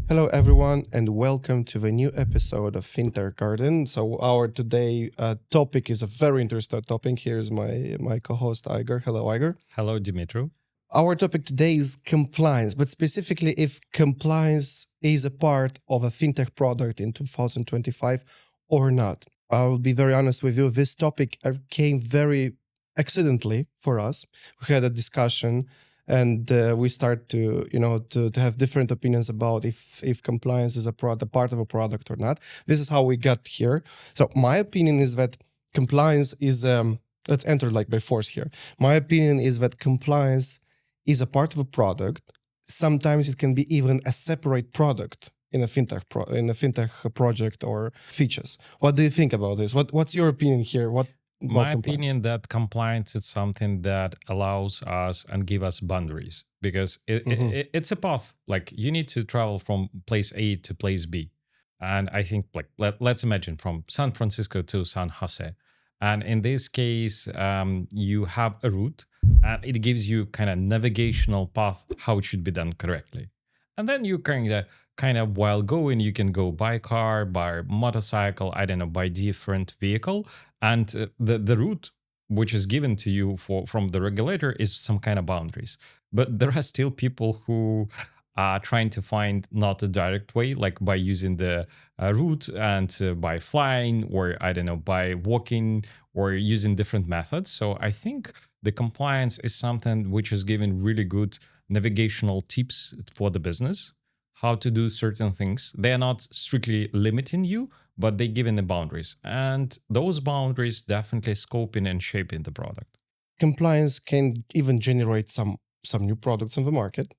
Hello, everyone, and welcome to the new episode of Fintech Garden. So, our today topic is a very interesting topic. Here's my co-host Igor. Hello, Igor. Hello, Dumitru. Our topic today is compliance, but specifically if compliance is a part of a fintech product in 2025 or not. I will be very honest with you. This topic came very accidentally for us. We had a discussion and we start to to have different opinions about if compliance is a part of a product or not. This is how we got here. So my opinion is that compliance is let's enter like by force here. My opinion is that compliance is a part of a product. Sometimes it can be even a separate product in a fintech project or features. What do you think about this? What's your opinion here? What My about compliance? opinion that compliance is something that allows us and give us boundaries because it's a path. Like you need to travel from place A to place B. And I think like let's imagine from San Francisco to San Jose. And in this case, you have a route and it gives you kind of navigational path how it should be done correctly. And then you kind of while going, you can go by car, by motorcycle, I don't know, by different vehicle, and the route which is given to you from the regulator is some kind of boundaries. But there are still people who are trying to find not a direct way, like by using the route and by flying, or I don't know, by walking or using different methods. So I think the compliance is something which is giving really good navigational tips for the business, how to do certain things. They are not strictly limiting you, but they give in the boundaries. And those boundaries definitely scoping and shaping the product. Compliance can even generate some new products on the market.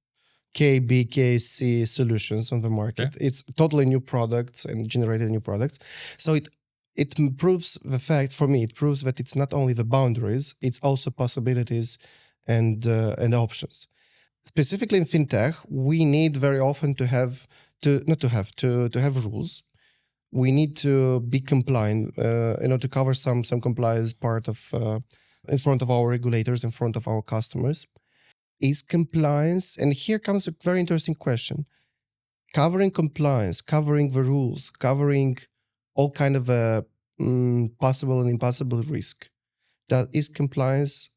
KBKC solutions on the market. Yeah. It's totally new products and generated new products. So it proves the fact for me. It proves that it's not only the boundaries, it's also possibilities and options. Specifically in fintech, we need very often to have rules. We need to be compliant, to cover some compliance part of in front of our regulators, in front of our customers. Is compliance, and here comes a very interesting question, covering compliance, covering the rules, covering all kind of possible and impossible risk. That is compliance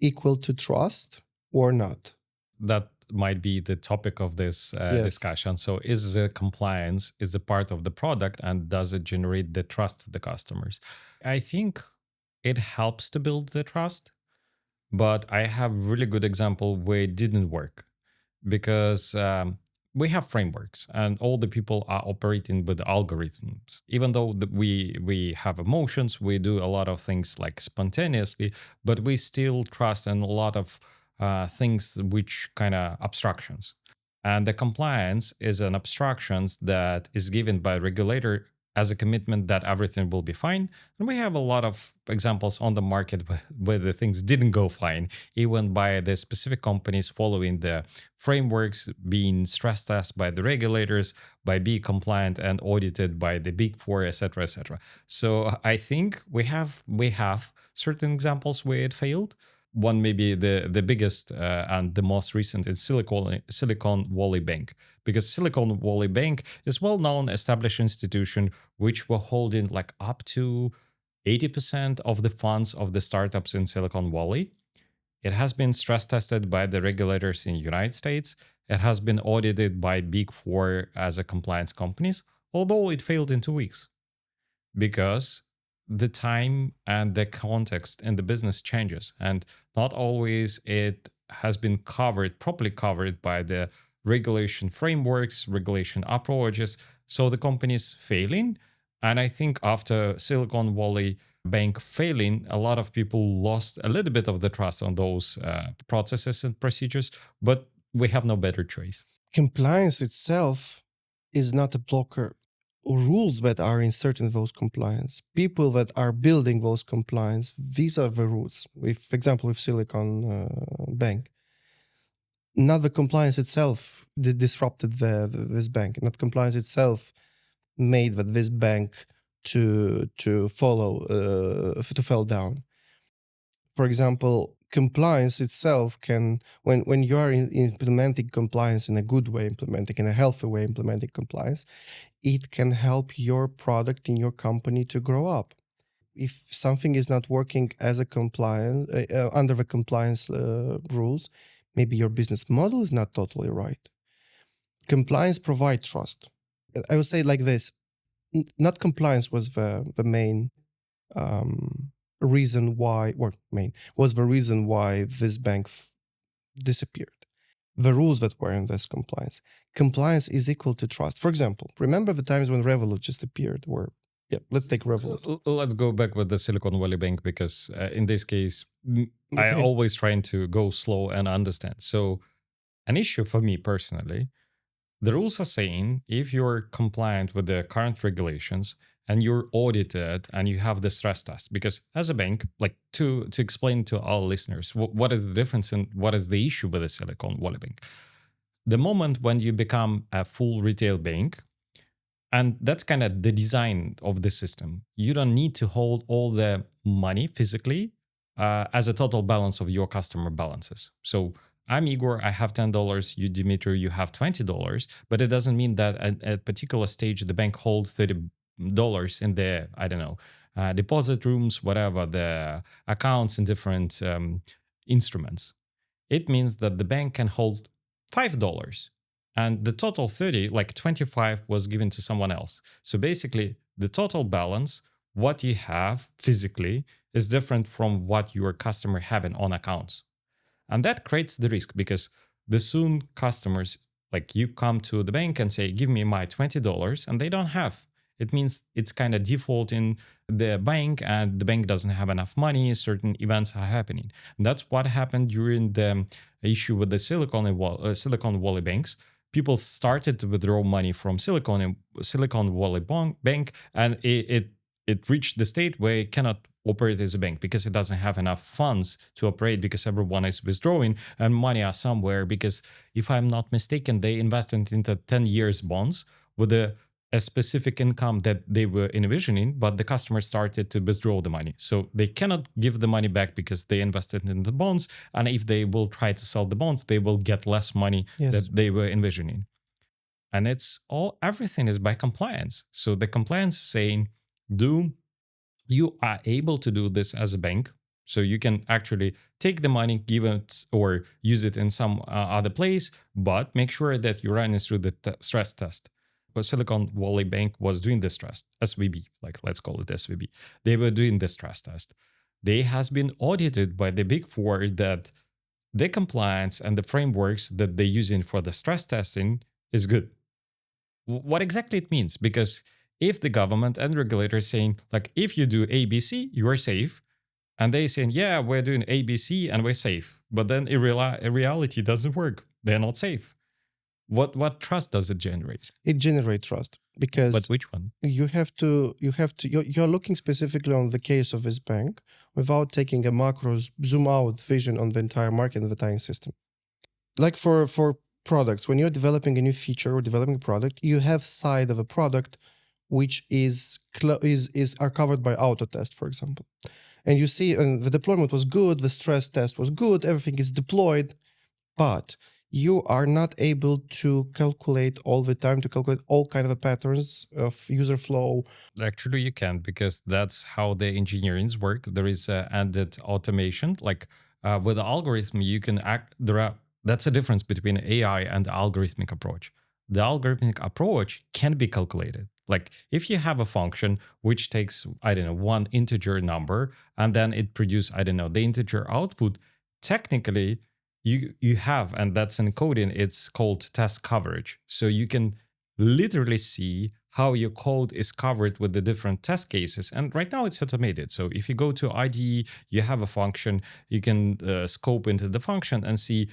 equal to trust or not? That might be the topic of this Yes. discussion. So is the compliance is a part of the product, and does it generate the trust of the customers? I think it helps to build the trust, but I have really good example where it didn't work because we have frameworks and all the people are operating with algorithms. Even though we have emotions, we do a lot of things like spontaneously, but we still trust in a lot of things which kind of abstractions. And the compliance is an abstractions that is given by regulator as a commitment that everything will be fine. And we have a lot of examples on the market where the things didn't go fine, even by the specific companies following the frameworks, being stress tested by the regulators, by being compliant and audited by the big four, etc., etc. So I think we have certain examples where it failed. One maybe the biggest and the most recent is Silicon Valley Bank, because Silicon Valley Bank is well-known established institution which were holding like up to 80% of the funds of the startups in Silicon Valley. It has been stress tested by the regulators in the United States. It has been audited by Big Four as a compliance companies, although it failed in 2 weeks because the time and the context in the business changes, and not always it has been properly covered by the regulation frameworks, regulation approaches. So the company's failing. And I think after Silicon Valley Bank failing, a lot of people lost a little bit of the trust on those processes and procedures, but we have no better choice. Compliance itself is not a blocker. Rules that are inserted in those compliance, people that are building those compliance, these are the rules. If, for example, with Silicon Bank, not the compliance itself disrupted this bank, not compliance itself made that this bank to fall down. For example, compliance itself can, when you are implementing compliance in a good way, implementing in a healthy way, implementing compliance, it can help your product in your company to grow up. If something is not working as a compliance under the compliance rules, maybe your business model is not totally right. Compliance provide trust. I would say it like this: not compliance was the main reason why, or main was the reason why this bank disappeared. The rules that were in this compliance. Compliance is equal to trust. For example, remember the times when Revolut just appeared, or yeah, let's take Revolut. Let's go back with the Silicon Valley Bank, because in this case, I Okay. always trying to go slow and understand. So an issue for me personally, the rules are saying if you're compliant with the current regulations and you're audited and you have the stress test, because as a bank, like to explain to our listeners, what is the difference and what is the issue with the Silicon Valley Bank? The moment when you become a full retail bank, and that's kind of the design of the system, you don't need to hold all the money physically as a total balance of your customer balances. So I'm Igor, I have $10, you Dumitru, you have $20, but it doesn't mean that at a particular stage the bank holds $30 in their, I don't know, deposit rooms, whatever, the accounts in different instruments. It means that the bank can hold $5 and the total 30, like 25 was given to someone else. So basically the total balance, what you have physically, is different from what your customer having on accounts. And that creates the risk, because the soon customers, like you come to the bank and say, give me my $20, and they don't have. It means it's kind of default in the bank, and the bank doesn't have enough money. Certain events are happening. And that's what happened during the issue with the Silicon Valley banks. People started to withdraw money from Silicon Valley Bank, and it reached the state where it cannot operate as a bank because it doesn't have enough funds to operate, because everyone is withdrawing and money are somewhere. Because if I'm not mistaken, they invested into 10 years bonds with a specific income that they were envisioning, but the customer started to withdraw the money. So they cannot give the money back because they invested in the bonds. And if they will try to sell the bonds, they will get less money that they were envisioning. And everything is by compliance. So the compliance is saying, you are able to do this as a bank. So you can actually take the money, give it or use it in some other place, but make sure that you run it through the stress test. But Silicon Valley Bank was doing the stress, SVB, like let's call it SVB. They were doing the stress test. They has been audited by the Big Four that the compliance and the frameworks that they're using for the stress testing is good. What exactly it means? Because if the government and regulators saying, like, if you do ABC, you are safe, and they saying, yeah, we're doing ABC and we're safe, but then in reality doesn't work. They're not safe. What trust does it generate? It generates trust because But which one? You're looking specifically on the case of this bank without taking a macro zoom out vision on the entire market and the entire system. Like for products, when you're developing a new feature or developing a product, you have side of a product which are covered by auto test, for example. And you see, and the deployment was good, the stress test was good, everything is deployed, but you are not able to calculate all the time, to calculate all kind of patterns of user flow. Actually, you can, because that's how the engineerings work. There is added automation. Like with the algorithm, you can that's a difference between AI and the algorithmic approach. The algorithmic approach can be calculated. Like if you have a function which takes, I don't know, one integer number, and then it produces, I don't know, the integer output, technically you have, and that's encoding, it's called test coverage. So you can literally see how your code is covered with the different test cases. And right now it's automated. So if you go to IDE, you have a function, you can scope into the function and see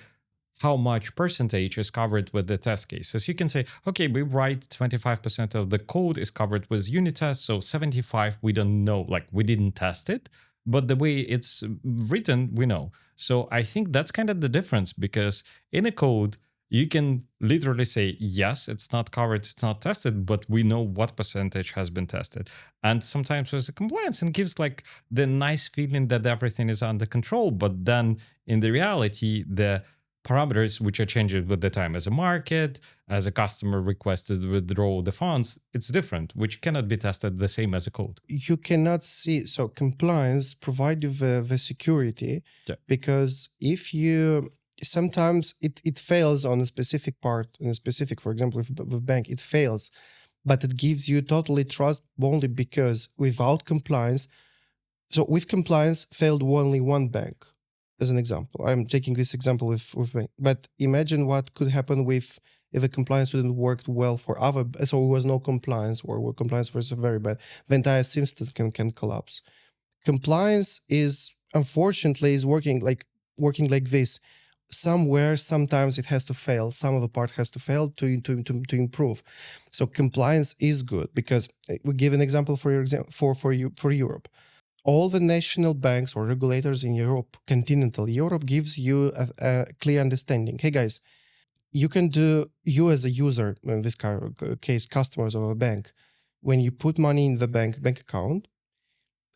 how much percentage is covered with the test cases. You can say, okay, we write 25% of the code is covered with unit tests, so 75 we don't know, like we didn't test it, but the way it's written, we know. So I think that's kind of the difference, because in a code, you can literally say, yes, it's not covered, it's not tested, but we know what percentage has been tested. And sometimes there's a compliance and gives like the nice feeling that everything is under control. But then in the reality, the parameters which are changing with the time as a market, as a customer requested to withdraw the funds, it's different, which cannot be tested the same as a code. You cannot see, so compliance provide you the security, because if you, sometimes it fails on a specific part, in a specific, for example, with bank, it fails, but it gives you totally trust only because without compliance, so with compliance failed only one bank, as an example. I'm taking this example with bank, but imagine what could happen with if a compliance wouldn't work well for other, so there was no compliance, or compliance was very bad, the entire system can collapse. Compliance is, unfortunately, is working like this. Somewhere, sometimes it has to fail. Some of the part has to fail to improve. So compliance is good, because we give an example for your example for Europe. All the national banks or regulators in Europe, continental Europe, gives you a clear understanding. Hey guys, you can do, you as a user, in this case, customers of a bank, when you put money in the bank account,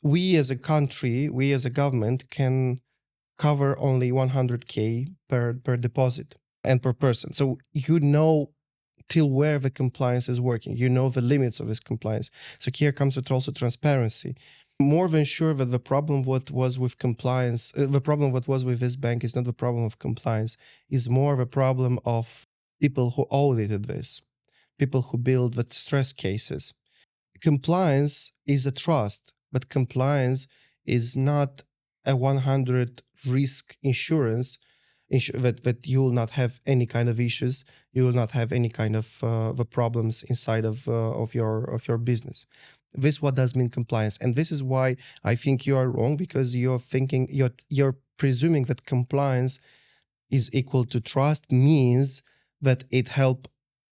we as a country, we as a government can cover only 100K per deposit and per person. So you know till where the compliance is working. You know the limits of this compliance. So here comes with also transparency. More than sure that the problem what was with compliance, the problem what was with this bank is not the problem of compliance, is more of a problem of people who audited this, people who build the stress cases. Compliance is a trust, but compliance is not a 100 risk insurance that you will not have any kind of issues, you will not have any kind of the problems inside of your business. This what does mean compliance, and this is why I think you are wrong, because you're thinking, you're presuming that compliance is equal to trust, means that it help.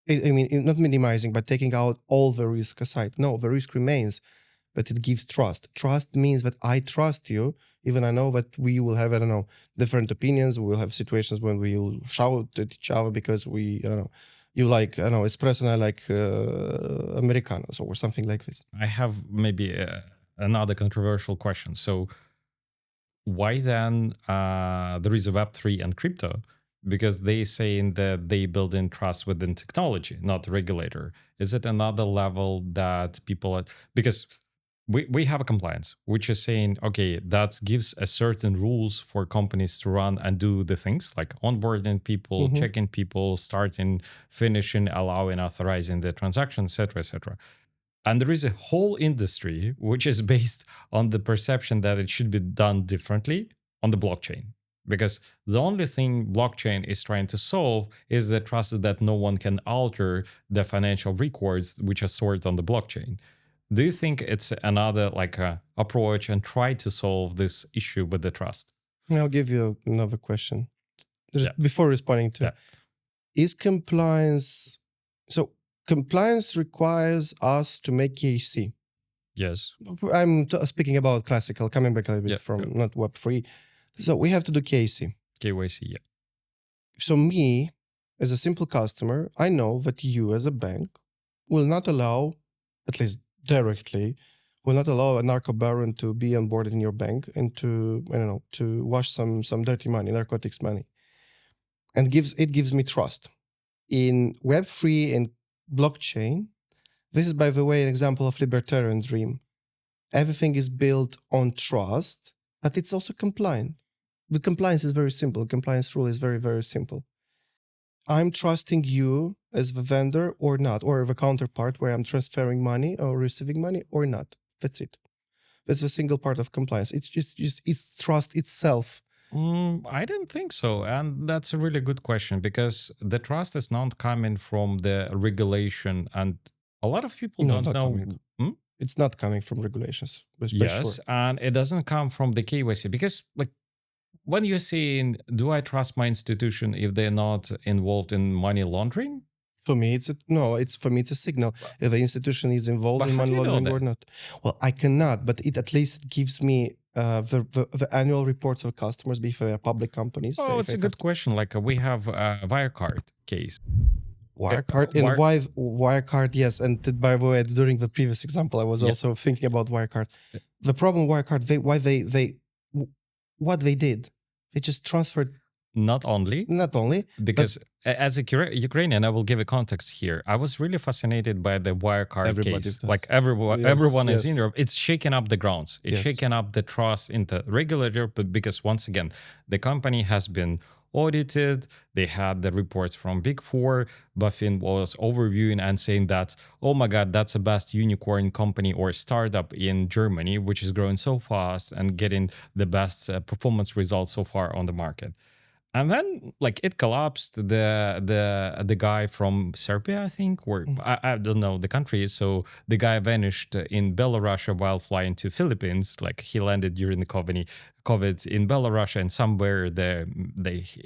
I mean, not minimizing, but taking out all the risk aside. No, the risk remains, but it gives trust. Trust means that I trust you, even I know that we will have, I don't know, different opinions. We'll have situations when we'll shout at each other because we, I don't know, you like, I don't know, espresso and I like Americanos or something like this. I have maybe another controversial question. So why then there is a Web3 and crypto? Because they saying that they build in trust within technology, not regulator. Is it another level that people are, because we have a compliance, which is saying, okay, that gives a certain rules for companies to run and do the things like onboarding people, checking people, starting, finishing, allowing, authorizing the transaction, etc., etc. And there is a whole industry which is based on the perception that it should be done differently on the blockchain. Because the only thing blockchain is trying to solve is the trust that no one can alter the financial records which are stored on the blockchain. Do you think it's another approach and try to solve this issue with the trust? I'll give you another question. Before responding to, is compliance, so compliance requires us to make KYC. Yes. I'm speaking about classical, coming back a little bit from not Web3. So we have to do KYC. KYC, yeah. So me, as a simple customer, I know that you as a bank will not allow, at least directly, will not allow a narco baron to be on board in your bank and to, I don't know, to wash some dirty money, narcotics money. And it gives me trust. In Web3 and blockchain, this is, by the way, an example of libertarian dream. Everything is built on trust, but it's also compliant. The compliance is very simple. The compliance rule is very, very simple. I'm trusting you as the vendor or not, or the counterpart where I'm transferring money or receiving money or not. That's it. That's a single part of compliance. It's just it's trust itself. I didn't think so. And that's a really good question, because the trust is not coming from the regulation, and a lot of people don't know. It's not coming from regulations. Yes, sure. And it doesn't come from the KYC, because when you're saying, do I trust my institution if they're not involved in money laundering? For me, it's a signal if the institution is involved in money laundering or not. Well, I cannot, but it at least gives me the annual reports of customers if they are public companies. Oh, it's a good question. Like we have a Wirecard case. Wirecard and why Wirecard? Yes, and by the way, during the previous example, I was also thinking about Wirecard. The problem Wirecard, what they did, they just transferred. Not only because as a Ukrainian, I will give a context here. I was really fascinated by the Wirecard case. Like everyone is in Europe. It's shaking up the grounds. It's shaking up the trust in the regulator. But because once again, the company has been audited. They had the reports from Big Four. BaFin was overviewing and saying that, oh my God, that's the best unicorn company or startup in Germany, which is growing so fast and getting the best performance results so far on the market. And then, like, it collapsed. The guy from Serbia, I think, or I don't know the country. So the guy vanished in Belarus while flying to Philippines. Like he landed during the COVID in Belarus, and somewhere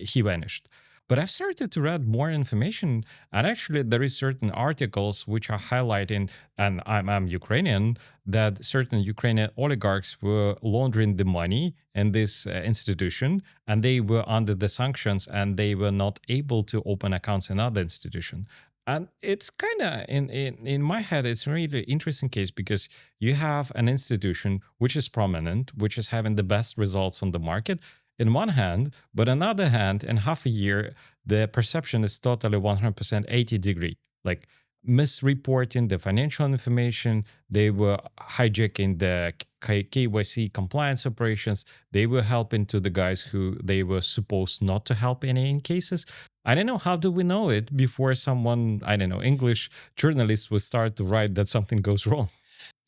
he vanished. But I've started to read more information, and actually there is certain articles which are highlighting, and I'm Ukrainian, that certain Ukrainian oligarchs were laundering the money in this institution, and they were under the sanctions, and they were not able to open accounts in other institution. And it's kind of in my head, it's a really interesting case because you have an institution which is prominent, which is having the best results on the market in one hand, but on the other hand, in half a year, the perception is totally 100% 80 degree, like misreporting the financial information. They were hijacking the KYC compliance operations. They were helping to the guys who they were supposed not to help in cases. I don't know, how do we know it before someone, I don't know, English journalists will start to write that something goes wrong?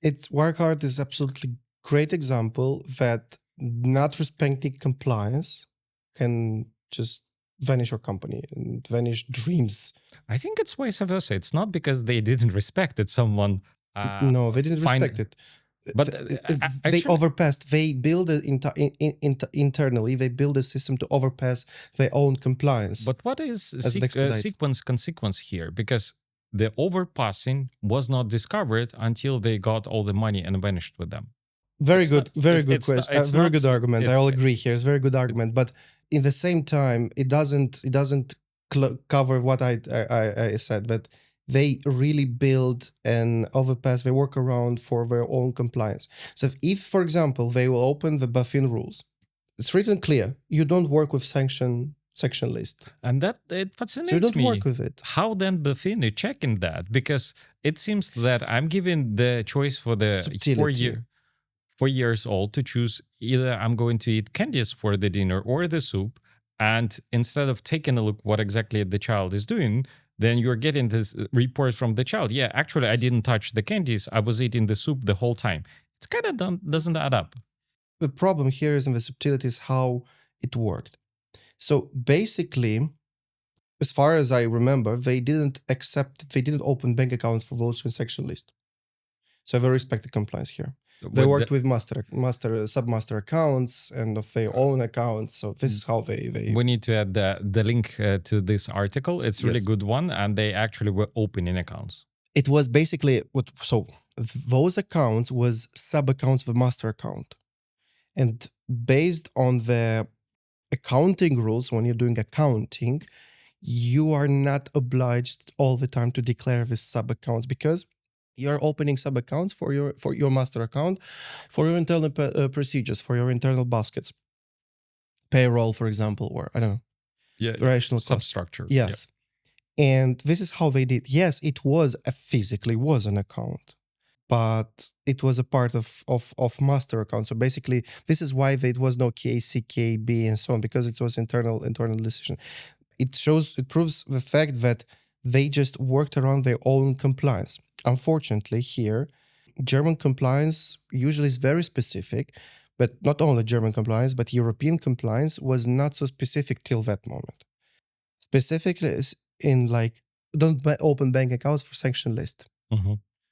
Wirecard is absolutely great example that not respecting compliance can just vanish your company and vanish dreams. I think it's vice versa. It's not because they didn't respect it. Someone no, they didn't respect it. But they overpassed. They build it internally. They build a system to overpass their own compliance. But what is consequence here? Because the overpassing was not discovered until they got all the money and vanished with them. Very good question. Very good argument. I will agree here. It's a very good argument. But in the same time, it doesn't cover what I said, that they really build an overpass, they work around for their own compliance. So if, for example, they will open the BaFin rules, it's written clear, you don't work with section list. And that it fascinates so you don't me. Work with it. How then BaFin is checking that? Because it seems that I'm giving the choice for the 4 years old to choose either I'm going to eat candies for the dinner or the soup. And instead of taking a look what exactly the child is doing, then you're getting this report from the child. Yeah, actually, I didn't touch the candies. I was eating the soup the whole time. It's kind of doesn't add up. The problem here is in the subtleties how it worked. So basically, as far as I remember, they didn't open bank accounts for those in section list. So they respected compliance here. They worked with submaster accounts and of their own accounts. So this is how they. We need to add the link to this article. It's a really good one, and they actually were opening accounts. It was basically those accounts was sub accounts of the master account, and based on the accounting rules, when you're doing accounting, you are not obliged all the time to declare these sub accounts because you're opening sub accounts for your master account, for your internal procedures, for your internal baskets, payroll, for example, or I don't know, rational substructure. Yes, and this is how they did. Yes, it was physically was an account, but it was a part of master account. So basically, this is why it was no KC, KB, and so on, because it was internal decision. It proves the fact that they just worked around their own compliance. Unfortunately, here, German compliance usually is very specific, but not only German compliance, but European compliance was not so specific till that moment. Specifically, is in like, don't open bank accounts for sanction list,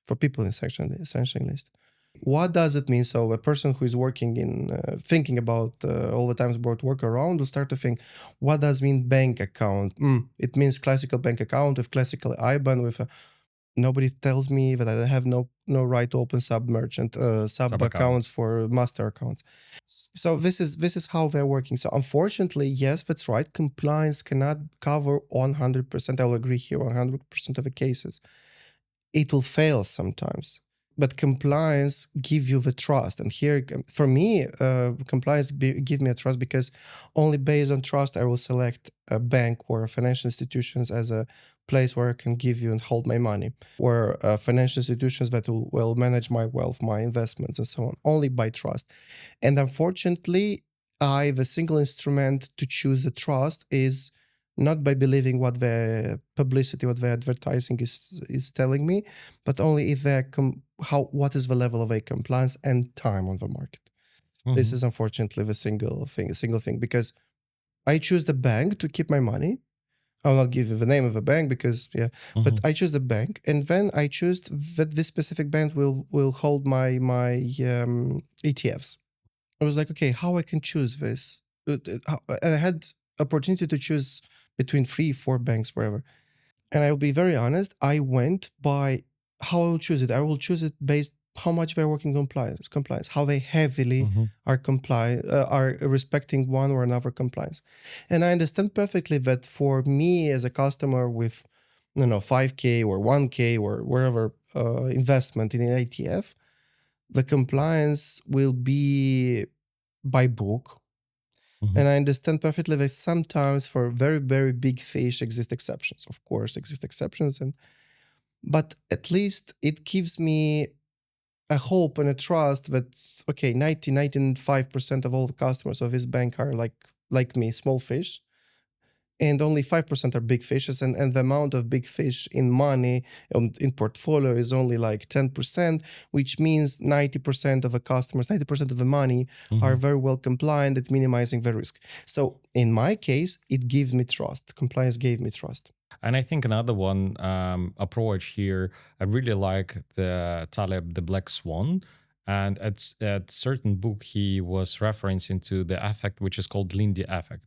for people in sanction list. What does it mean? So a person who is working in, thinking about all the times about work around will start to think, what does mean bank account? It means classical bank account with classical IBAN with a Nobody tells me that I have no right to open sub-merchant sub accounts for master accounts. So this is how they're working. So unfortunately, yes, that's right. Compliance cannot cover 100%. I'll agree here, 100% of the cases. It will fail sometimes, but compliance give you the trust. And here, for me, compliance give me a trust, because only based on trust I will select a bank or a financial institutions as a place where I can give you and hold my money, or financial institutions that will manage my wealth, my investments, and so on, only by trust. And unfortunately, the single instrument to choose a trust is not by believing what the publicity, what the advertising is telling me, but only if what is the level of a compliance and time on the market. This is unfortunately the single thing, because I choose the bank to keep my money. I'll not give you the name of the bank because but I choose the bank, and then I choose that this specific bank will hold my ETFs. I was like, okay, how I can choose this? And I had opportunity to choose between 3-4 banks, wherever. And I'll be very honest, I went by how I will choose it. I will choose it based how much they're working compliance, how they heavily are respecting one or another compliance. And I understand perfectly that for me as a customer with 5K or 1K or wherever investment in an ETF, the compliance will be by book. And I understand perfectly that sometimes for very, very big fish exist exceptions. Of course, exist exceptions, but at least it gives me a hope and a trust that, okay, 95% of all the customers of this bank are like me, small fish. And only 5% are big fishes, and the amount of big fish in money in portfolio is only like 10%, which means 90% of the customers, 90% of the money are very well compliant at minimizing the risk. So in my case, it gives me trust. Compliance gave me trust. And I think another one approach here, I really like the Taleb, the Black Swan. And at certain book, he was referencing to the effect, which is called Lindy effect.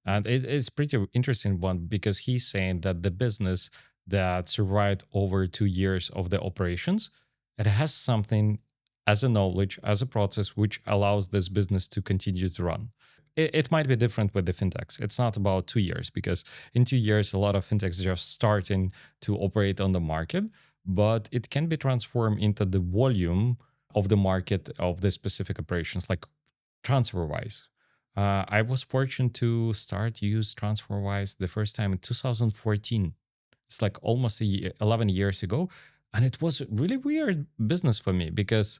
And it's pretty interesting one, because he's saying that the business that survived over 2 years of the operations, it has something as a knowledge, as a process, which allows this business to continue to run. It might be different with the fintechs. It's not about 2 years, because in 2 years, a lot of fintechs are just starting to operate on the market, but it can be transformed into the volume of the market of the specific operations, like TransferWise. I was fortunate to start use TransferWise the first time in 2014. It's like almost 11 years ago. And it was really weird business for me, because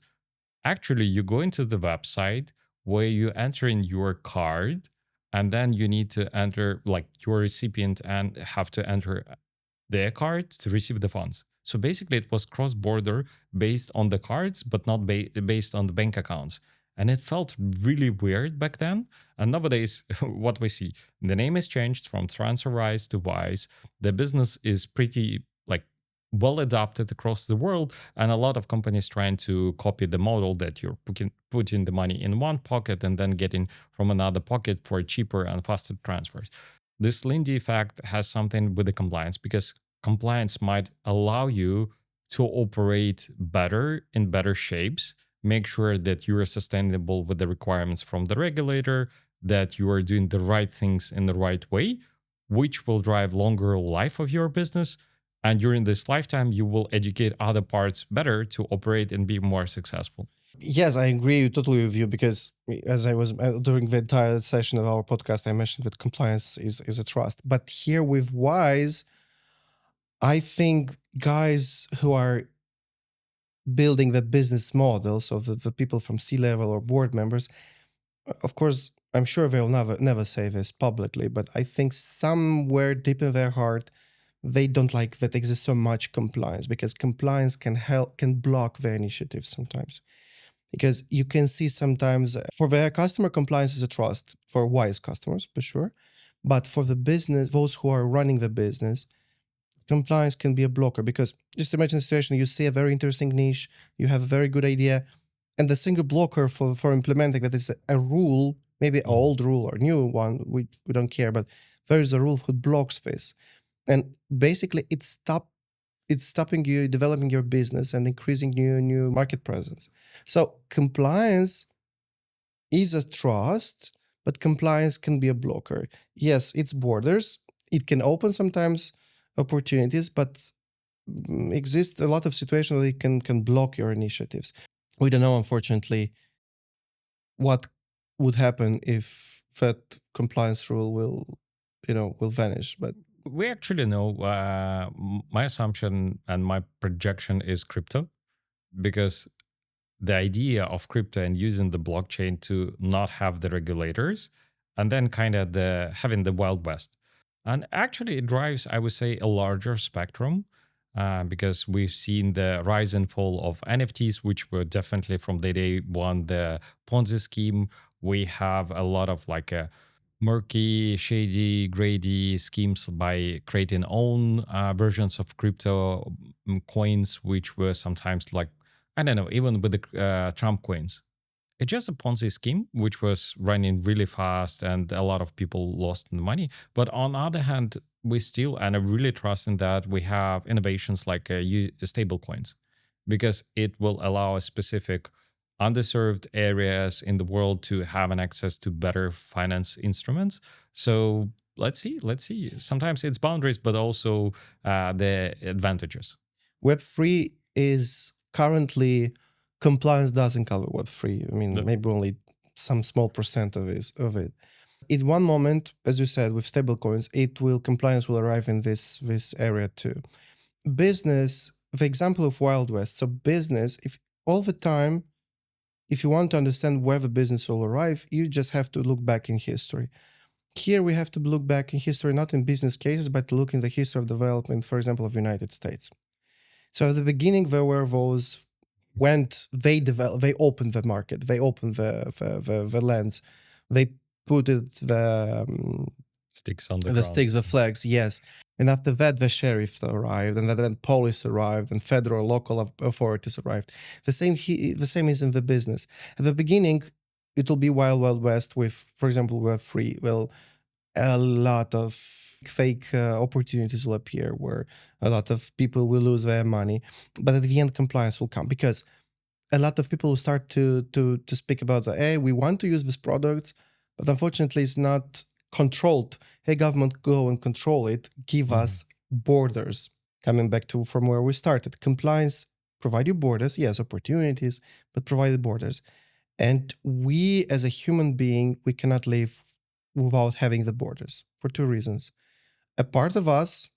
actually you go into the website where you enter in your card, and then you need to enter like your recipient and have to enter their card to receive the funds. So basically it was cross-border based on the cards, but not based on the bank accounts. And it felt really weird back then. And nowadays, what we see, the name has changed from TransferWise to Wise. The business is pretty like well adopted across the world, and a lot of companies trying to copy the model that you're putting the money in one pocket and then getting from another pocket for cheaper and faster transfers. This Lindy effect has something with the compliance, because compliance might allow you to operate better in better shapes, make sure that you are sustainable with the requirements from the regulator, that you are doing the right things in the right way, which will drive longer life of your business. And during this lifetime, you will educate other parts better to operate and be more successful. Yes, I agree totally with you, because as I was during the entire session of our podcast, I mentioned that compliance is a trust. But here with Wise, I think guys who are building the business models of the people from C-level or board members, of course, I'm sure they'll never say this publicly, but I think somewhere deep in their heart, they don't like that exists so much compliance, because compliance can block their initiatives sometimes. Because you can see sometimes for their customer, compliance is a trust for Wise customers, for sure. But for the business, those who are running the business, compliance can be a blocker, because just imagine a situation, you see a very interesting niche, you have a very good idea, and the single blocker for implementing that is a rule, maybe an old rule or new one, we don't care, but there is a rule who blocks this. And basically it stops it's stopping you developing your business and increasing new market presence. So compliance is a trust, but compliance can be a blocker. Yes, it's borders. It can open sometimes opportunities, but exist a lot of situations where it can block your initiatives. We don't know, unfortunately, what would happen if that compliance rule will vanish. But We actually know. My assumption and my projection is crypto, because the idea of crypto and using the blockchain to not have the regulators, and then kind of the having the Wild West. And actually it drives, I would say, a larger spectrum, because we've seen the rise and fall of NFTs, which were definitely from the day one the Ponzi scheme. We have a lot of like a murky, shady, grady schemes by creating own versions of crypto coins, which were sometimes like, I don't know, even with the Trump coins. It's just a Ponzi scheme, which was running really fast and a lot of people lost money. But on the other hand, we still, and I really trust in that, we have innovations like stable coins, because it will allow a specific underserved areas in the world to have an access to better finance instruments. So let's see. Sometimes it's boundaries, but also the advantages. Web3 is currently, compliance doesn't cover Web3. I mean, No. maybe only some small percent of it. In one moment, as you said, with stablecoins, compliance will arrive in this area too. Business, the example of Wild West. So business, if all the time, if you want to understand where the business will arrive, you just have to look back in history. Here we have to look back in history, not in business cases, but look in the history of development, for example, of the United States. So at the beginning, there were those they opened the market, they opened the lands, they put it Sticks on the the ground. sticks, the flags, yes. And after that, the sheriffs arrived, and then police arrived, and federal, local authorities arrived. The same is in the business. At the beginning, it will be wild west with, for example, Web3. Well, a lot of fake opportunities will appear where a lot of people will lose their money, but at the end, compliance will come, because a lot of people will start to speak about hey, we want to use this product, but unfortunately, it's not controlled. Hey, government, go and control it. Give us borders. Coming back to from where we started, compliance provide you borders, yes, opportunities, but provide borders. And we, as a human being, we cannot live without having the borders for two reasons. A part of us,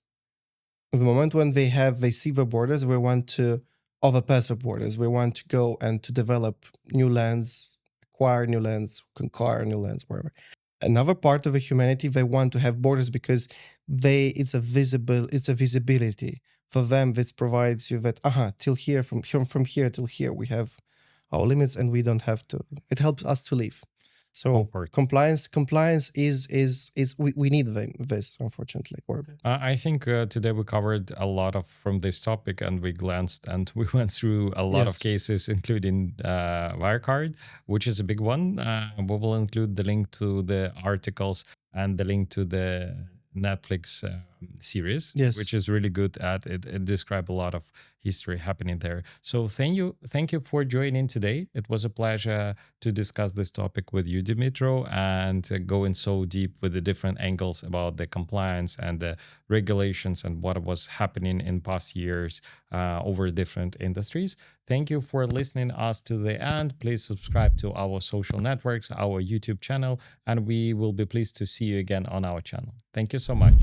the moment when they see the borders, we want to overpass the borders. We want to go and to develop new lands, acquire new lands, conquer new lands, wherever. Another part of the humanity, they want to have borders because it's a visibility for them. This provides you that till here, from here till here, we have our limits, and we don't have to. It helps us to live. So compliance is we need this, unfortunately. I think today we covered a lot from this topic, and we glanced and we went through a lot of cases, including Wirecard, which is a big one. We will include the link to the articles and the link to the Netflix series, which is really good at it. It describes a lot of history happening there. So thank you for joining today. It was a pleasure to discuss this topic with you, Dumitru, and going so deep with the different angles about the compliance and the regulations and what was happening in past years over different industries. Thank you for listening us to the end. Please subscribe to our social networks, our YouTube channel, and we will be pleased to see you again on our channel. Thank you so much.